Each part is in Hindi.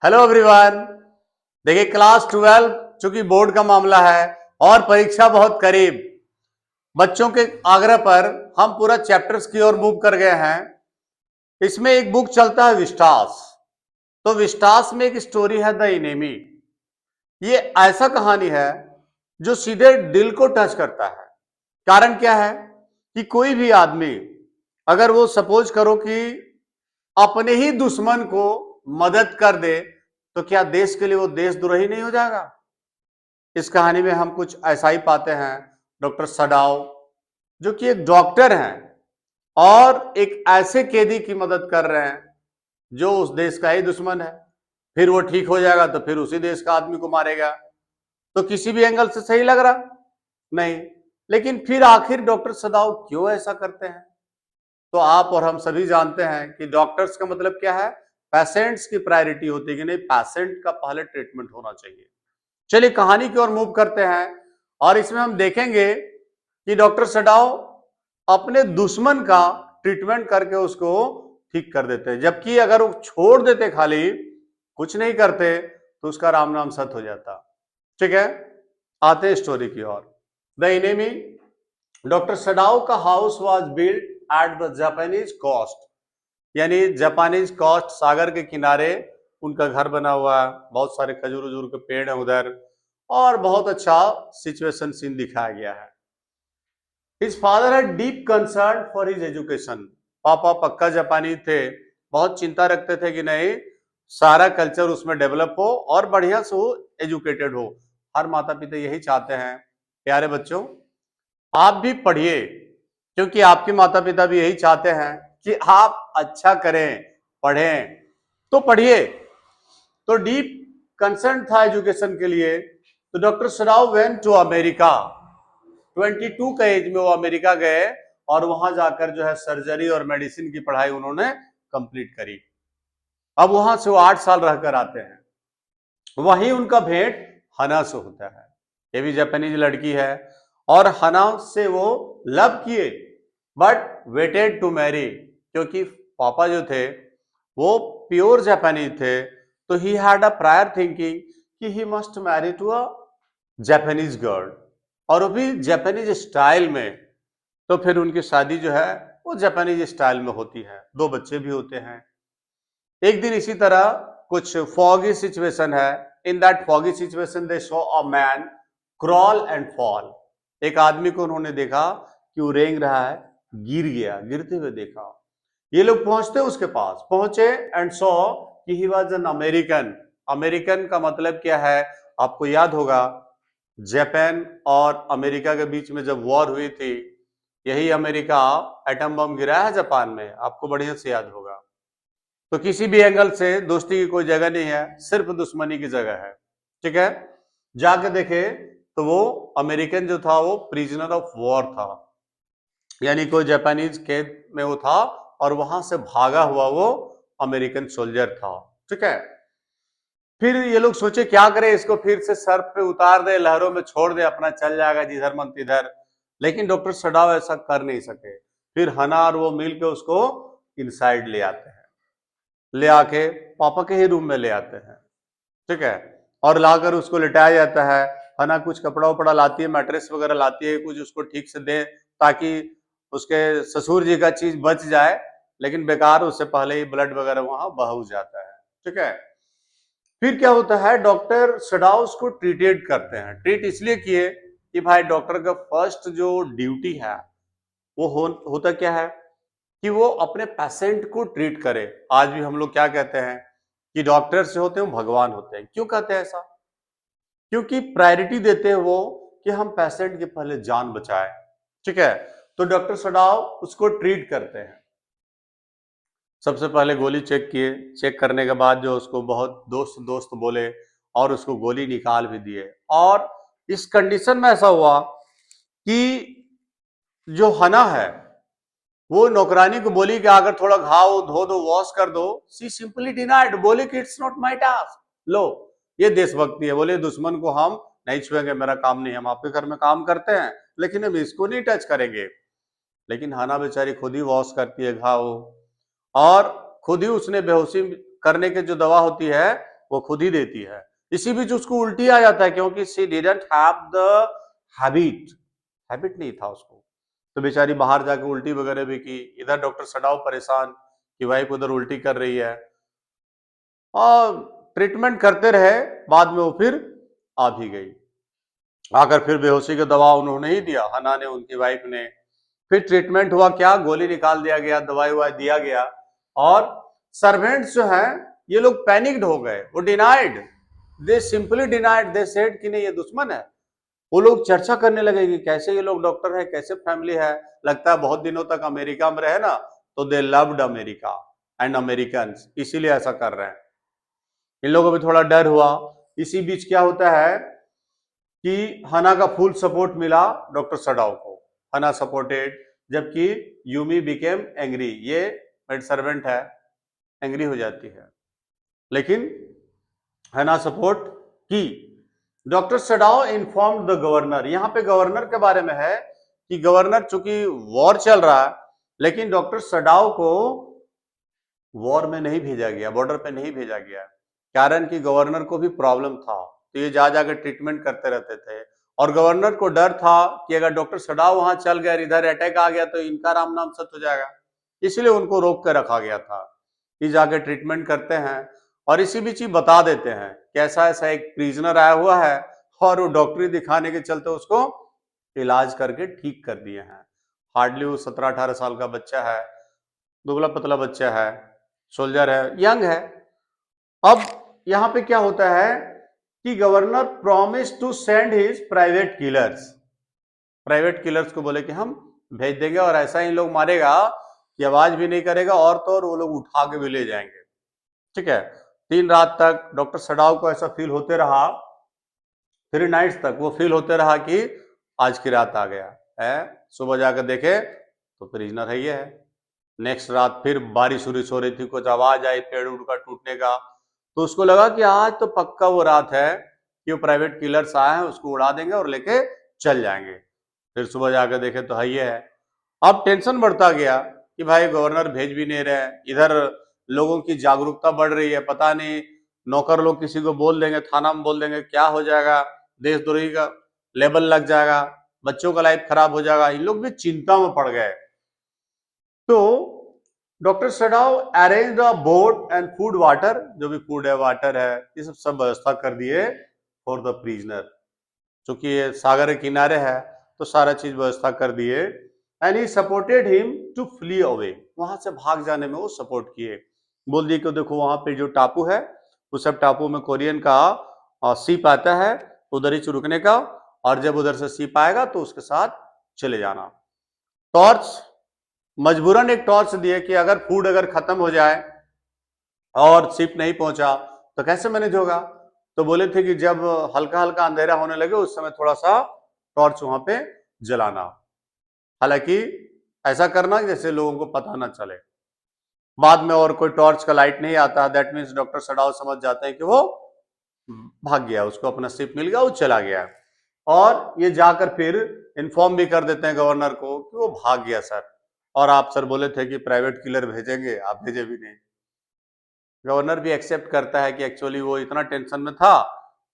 Hello everyone. देखिए क्लास 12 चूंकि बोर्ड का मामला है और परीक्षा बहुत करीब, बच्चों के आग्रह पर हम पूरा चैप्टर्स की ओर मूव कर गए हैं। इसमें एक बुक चलता है विस्टास। तो विस्टास में एक स्टोरी है द इनेमी। ये ऐसा कहानी है जो सीधे दिल को टच करता है। कारण क्या है कि कोई भी आदमी अगर वो सपोज करो कि अपने ही दुश्मन को मदद कर दे तो क्या देश के लिए वो देशद्रोही नहीं हो जाएगा। इस कहानी में हम कुछ ऐसा ही पाते हैं। डॉक्टर सडाव जो कि एक डॉक्टर हैं और एक ऐसे कैदी की मदद कर रहे हैं जो उस देश का ही दुश्मन है। फिर वो ठीक हो जाएगा तो फिर उसी देश का आदमी को मारेगा। तो किसी भी एंगल से सही लग रहा नहीं। लेकिन फिर आखिर डॉक्टर सदाव क्यों ऐसा करते हैं? तो आप और हम सभी जानते हैं कि डॉक्टर्स का मतलब क्या है। पेशेंट्स की प्रायोरिटी होती है कि नहीं, पेशेंट का पहले ट्रीटमेंट होना चाहिए। चलिए कहानी की ओर मूव करते हैं और इसमें हम देखेंगे कि डॉक्टर सडाव अपने दुश्मन का ट्रीटमेंट करके उसको ठीक कर देते हैं, जबकि अगर वो छोड़ देते खाली कुछ नहीं करते तो उसका राम नाम सत हो जाता। ठीक है, आते हैं स्टोरी की ओर। The enemy. डॉक्टर सडाव का house was built at the Japanese coast, यानी जापानीज कोस्ट सागर के किनारे उनका घर बना हुआ है। बहुत सारे खजूर उजूर के पेड़ हैं उधर और बहुत अच्छा सिचुएशन सीन दिखाया गया है। His father had deep concern for his education. पापा पक्का जापानी थे, बहुत चिंता रखते थे कि नहीं सारा कल्चर उसमें डेवलप हो और बढ़िया से हो, एजुकेटेड हो। हर माता पिता यही चाहते हैं। प्यारे बच्चों, आप भी पढ़िए क्योंकि आपके माता पिता भी यही चाहते हैं कि आप अच्छा करें, पढ़ें। तो पढ़िए। तो डीप कंसर्न था एजुकेशन के लिए। तो डॉक्टर सराव वेंट टू अमेरिका। 22 का एज में वो अमेरिका गए और वहां जाकर जो है सर्जरी और मेडिसिन की पढ़ाई उन्होंने कंप्लीट करी। अब वहां से वो 8 साल रहकर आते हैं। वहीं उनका भेंट हना से होता है। ये भी जापानीज लड़की है और हना से वो लव किए बट वेटेड टू मैरी, क्योंकि पापा जो थे वो प्योर जापानीज थे। तो ही हैड अ प्रायर थिंकिंग कि he must marry to a Japanese girl, और वो भी जापानीज स्टाइल में। तो फिर उनकी शादी जो है वो जापानीज स्टाइल में होती है, 2 बच्चे भी होते हैं। एक दिन इसी तरह कुछ फॉगी सिचुएशन है। In that foggy situation they saw a man crawl and fall. एक आदमी को उन्होंने देखा कि वो रेंग रहा है, गिर गया, गिरते हुए देखा। ये लोग पहुंचते उसके पास, पहुंचे एंड सॉ कि he was an American. American का मतलब क्या है आपको याद होगा, जापान और अमेरिका के बीच में जब वॉर हुई थी, यही अमेरिका एटम बम गिराया है जापान में, आपको बढ़िया से याद होगा। तो किसी भी एंगल से दोस्ती की कोई जगह नहीं है, सिर्फ दुश्मनी की जगह है। ठीक है, जाके देखे तो वो अमेरिकन जो था वो प्रिजनर ऑफ वॉर था, यानी कोई जापानीज कैद में वो था और वहां से भागा हुआ वो अमेरिकन सोल्जर था। ठीक है, फिर ये लोग सोचे क्या करें, इसको फिर से सर पे उतार दे, लहरों में छोड़ दे, अपना चल जाएगा जिधर मन तिधर। लेकिन डॉक्टर सडाव ऐसा कर नहीं सके। फिर हना और वो मिल के उसको इनसाइड ले आते हैं, ले आके पापा के ही रूम में ले आते हैं। ठीक है, और लाकर उसको लिटाया जाता है। हना कुछ कपड़ा उपड़ा लाती है, मैट्रेस वगैरह लाती है, कुछ उसको ठीक से दे ताकि उसके ससुर जी का चीज बच जाए। लेकिन बेकार, उससे पहले ही ब्लड वगैरह वहां बह जाता है। ठीक है, फिर क्या होता है, डॉक्टर सडाउस को ट्रीटेड करते हैं। ट्रीट इसलिए किए कि भाई डॉक्टर का फर्स्ट जो ड्यूटी है वो होता क्या है कि वो अपने पेशेंट को ट्रीट करे। आज भी हम लोग क्या कहते हैं कि डॉक्टर से होते हैं वो भगवान होते हैं। क्यों कहते हैं ऐसा? क्योंकि प्रायोरिटी देते हैं वो कि हम पेशेंट की पहले जान बचाएं। ठीक है, तो डॉक्टर सडाव उसको ट्रीट करते हैं। सबसे पहले गोली चेक किए, चेक करने के बाद जो उसको बहुत दोस्त दोस्त बोले और उसको गोली निकाल भी दिए। और इस कंडीशन में ऐसा हुआ कि जो हना है वो नौकरानी को बोली कि अगर थोड़ा घाव धो दो, वॉश कर दो। सी सिंपली डिनाइड, बोले कि इट्स नॉट माय टास्क। लो, ये देशभक्ति है। बोले दुश्मन को हम नहीं छुएंगे, मेरा काम नहीं, हम आपके घर में काम करते हैं लेकिन हम इसको नहीं टच करेंगे। लेकिन हना बेचारी खुद ही वॉश करती है घाव और खुद ही उसने बेहोशी करने की जो दवा होती है वो खुद ही देती है। इसी बीच उसको उल्टी आ जाता है क्योंकि she didn't have the habit नहीं था उसको, तो बेचारी बाहर जाके उल्टी वगैरह भी की। इधर डॉक्टर सडाव परेशान कि वाइफ उधर उल्टी कर रही है, और ट्रीटमेंट करते रहे। बाद में वो फिर आ भी गई। आकर फिर बेहोशी का दवा उन्होंने ही दिया, हना ने, उनकी वाइफ ने। फिर ट्रीटमेंट हुआ, क्या गोली निकाल दिया गया, दवाई ववाई दिया गया, और सर्वेंट्स जो हैं ये लोग पैनिक्ड हो गए। वो denied, they simply denied, they said कि नहीं ये दुश्मन है। वो लोग चर्चा करने लगे कि कैसे ये लोग डॉक्टर है, कैसे फैमिली है, लगता है बहुत दिनों तक अमेरिका में रहे ना, तो they loved America and Americans, इसीलिए ऐसा कर रहे हैं। इन लोगों को भी थोड़ा डर हुआ। इसी बीच क्या होता है कि हना का फुल सपोर्ट मिला डॉक्टर सडाव को, हना सपोर्टेड, जबकि यूमी बिकेम एंग्री, ये मेड सर्वेंट है, एंग्री हो जाती है, लेकिन हना सपोर्ट की। डॉक्टर सडाव इन्फॉर्म्ड द गवर्नर, यहां पे गवर्नर के बारे में है कि गवर्नर, चूंकि वॉर चल रहा है, लेकिन डॉक्टर सडाव को वॉर में नहीं भेजा गया, बॉर्डर पे नहीं भेजा गया, कारण कि गवर्नर को भी प्रॉब्लम था, तो ये जा जाकर ट्रीटमेंट करते रहते थे। और गवर्नर को डर था कि अगर डॉक्टर सडाव वहां चल गया, इधर अटैक आ गया, तो इनका राम नाम सत हो जाएगा, इसलिए उनको रोक कर रखा गया था। ये जाकर ट्रीटमेंट करते हैं और इसी बीच ही बता देते हैं कैसा ऐसा एक प्रिजनर आया हुआ है, और वो डॉक्टरी दिखाने के चलते उसको इलाज करके ठीक कर दिए हैं। हार्डली वो 17-18 साल का बच्चा है, दुबला पतला बच्चा है, सोल्जर है, यंग है। अब यहां पे क्या होता है कि governor promise to send his private killers को बोले कि हम भेज देंगे, और ऐसा ही लोग मारेगा कि आवाज भी नहीं करेगा, और तो और वो लोग उठा के भी ले जाएंगे। ठीक है, 3 रात तक डॉक्टर सडाव को ऐसा फील होते रहा, 3 नाइट्स तक वो फील होते रहा कि आज की रात आ गया है। सुबह जाकर देखे तो प्रिजनर है ये है। नेक्स्ट रात फिर बारिश उरिश हो रही थी, कुछ आवाज आई पेड़ उड़ का टूटने का, तो उसको लगा कि आज तो पक्का वो रात है कि वो प्राइवेट किलर्स आए हैं, उसको उड़ा देंगे और लेके चल जाएंगे। फिर सुबह जाकर देखे तो है ये है। अब टेंशन बढ़ता गया कि भाई गवर्नर भेज भी नहीं रहे, इधर लोगों की जागरूकता बढ़ रही है, पता नहीं नौकर लोग किसी को बोल देंगे, थाना में बोल देंगे, क्या हो जाएगा, देशद्रोही का लेबल लग जाएगा, बच्चों का लाइफ खराब हो जाएगा। इन लोग भी चिंता में पड़ गए। तो doctor Sadao arrange the boat and food water, जो भी फूड है वाटर है, ये सब व्यवस्था कर दिए फॉर द प्रिजनर। चूंकि ये सागर के किनारे है तो सारा चीज व्यवस्था कर दिए। And he supported him to flee away, वहां से भाग जाने में वो सपोर्ट किए। बोल दिए कि देखो वहां पे जो टापू है, उस सब टापू में कोरियन का सीप आता है, उधर ही रुकने का, और जब उधर से सीप आएगा तो उसके साथ चले जाना। टॉर्च, मजबूरन एक टॉर्च दिए कि अगर फूड अगर खत्म हो जाए और शिप नहीं पहुंचा तो कैसे मैनेज होगा, तो बोले थे कि जब हल्का हल्का अंधेरा होने लगे उस समय थोड़ा सा टॉर्च वहां पे जलाना, हालांकि ऐसा करना जैसे लोगों को पता ना चले। बाद में और कोई टॉर्च का लाइट नहीं आता, दैट मीन्स डॉक्टर सडाव समझ जाते हैं कि वो भाग गया, उसको अपना शिप मिल गया, वो चला गया। और ये जाकर फिर इन्फॉर्म भी कर देते हैं गवर्नर को कि वो भाग गया सर, और आप सर बोले थे कि प्राइवेट किलर भेजेंगे, आप भेजे भी नहीं। गवर्नर भी एक्सेप्ट करता है कि एक्चुअली वो इतना टेंशन में था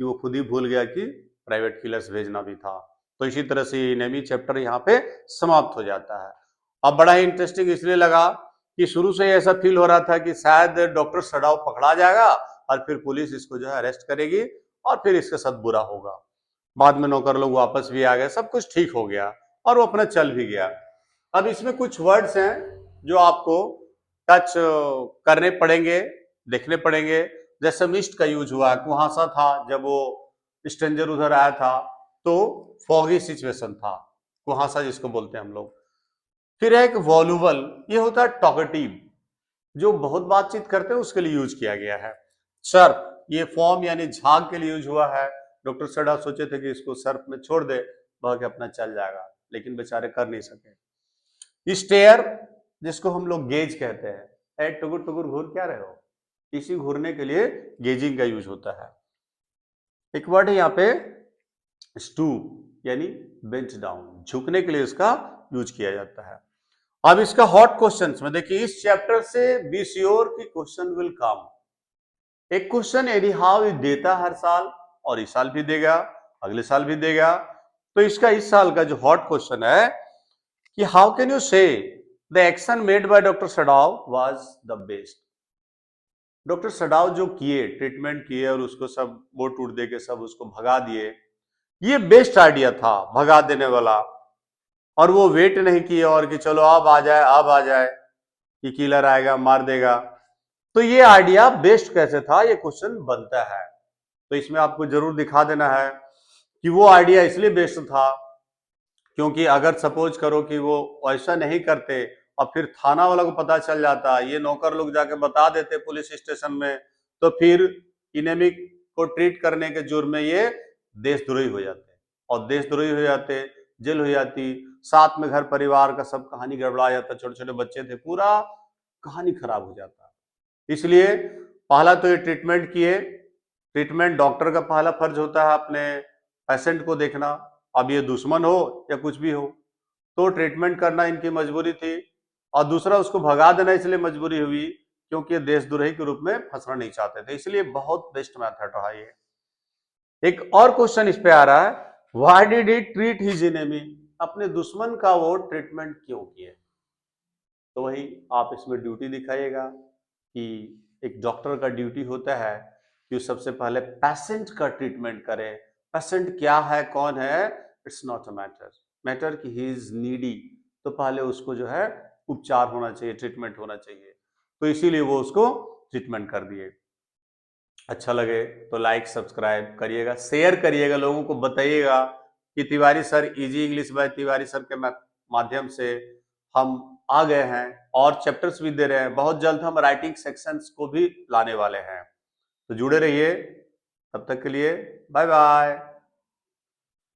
कि वो खुद ही भूल गया कि प्राइवेट किलर्स भेजना भी था। तो इसी तरह से नेवी चैप्टर यहाँ पे समाप्त हो जाता है। अब बड़ा ही इंटरेस्टिंग इसलिए लगा कि शुरू से ऐसा फील हो रहा था कि शायद डॉक्टर सडाव पकड़ा जाएगा और फिर पुलिस इसको जो है अरेस्ट करेगी और फिर इसके साथ बुरा होगा। बाद में नौकर लोग वापस भी आ गए, सब कुछ ठीक हो गया और वो अपना चल भी गया। अब इसमें कुछ वर्ड्स हैं जो आपको टच करने पड़ेंगे, देखने पड़ेंगे। जैसे मिस्ट का यूज हुआ, कुहासा था, जब वो स्ट्रेंजर उधर आया था तो फॉगी सिचुएशन था, कुहासा जिसको बोलते हैं हम लोग। फिर एक वॉल्यूबल, ये होता है टॉकेटिव, जो बहुत बातचीत करते हैं उसके लिए यूज किया गया है। सर्फ, ये फॉर्म यानी झाग के लिए यूज हुआ है। डॉक्टर सडा सोचे थे कि इसको सर्फ में छोड़ दे, बह के अपना चल जाएगा, लेकिन बेचारे कर नहीं सके। स्टेयर, जिसको हम लोग गेज कहते हैं, ए टुकुर टुकुर घूर क्या रहे हो, इसी घूरने के लिए गेजिंग का यूज होता है। एक वर्ड है यहाँ पे स्टूप, यानी बेंच डाउन, झुकने के लिए इसका यूज किया जाता है। अब इसका हॉट क्वेश्चंस में देखिए, इस चैप्टर से बी श्योर की क्वेश्चन विल कम। एक क्वेश्चन एनी हाउ देता हर साल, और इस साल भी देगा, अगले साल भी देगा। तो इसका इस साल का जो हॉट क्वेश्चन है कि how can you say the action made by doctor Sadao was the best. Doctor Sadao जो किए, ट्रीटमेंट किए और उसको सब वोट टूट दे के सब उसको भगा दिए, ये बेस्ट आइडिया था भगा देने वाला। और वो वेट नहीं किए और कि चलो अब आ जाए, अब आ जाए कि किलर आएगा मार देगा। तो ये आइडिया बेस्ट कैसे था, ये क्वेश्चन बनता है। तो इसमें आपको जरूर दिखा देना है कि वो आइडिया इसलिए बेस्ट था क्योंकि अगर सपोज करो कि वो ऐसा नहीं करते और फिर थाना वाला को पता चल जाता, ये नौकर लोग जाके बता देते पुलिस स्टेशन में, तो फिर इनेमिक को ट्रीट करने के जुर्म में ये देशद्रोही हो जाते, और देशद्रोही हो जाते, जेल हो जाती, साथ में घर परिवार का सब कहानी गड़बड़ा जाता, छोटे छोटे बच्चे थे, पूरा कहानी खराब हो जाता। इसलिए पहला तो ये ट्रीटमेंट किए। ट्रीटमेंट डॉक्टर का पहला फर्ज होता है अपने पेशेंट को देखना, अब ये दुश्मन हो या कुछ भी हो, तो ट्रीटमेंट करना इनकी मजबूरी थी। और दूसरा उसको भगा देना इसलिए मजबूरी हुई क्योंकि ये देशद्रोही के रूप में फंसना नहीं चाहते थे, इसलिए बहुत बेस्ट मेथड रहा ये। एक और क्वेश्चन इस पे आ रहा है, why did he treat his enemy, अपने दुश्मन का वो ट्रीटमेंट क्यों किए। तो वही आप इसमें ड्यूटी दिखाइएगा कि एक डॉक्टर का ड्यूटी होता है कि सबसे पहले पेशेंट का ट्रीटमेंट करे। पेशेंट क्या है, कौन है, it's not a matter, matter कि ही इज नीडी, तो पहले उसको जो है उपचार होना चाहिए, ट्रीटमेंट होना चाहिए। तो इसीलिए वो उसको ट्रीटमेंट कर दिए। अच्छा लगे तो लाइक सब्सक्राइब करिएगा, शेयर करिएगा, लोगों को बताइएगा कि Tiwari sir easy English by Tiwari sir के माध्यम से हम आ गए हैं और चैप्टर्स भी दे रहे हैं। बहुत जल्द हम राइटिंग सेक्शंस को भी लाने वाले हैं, तो जुड़े रहिए। तब तक के लिए बाय बाय।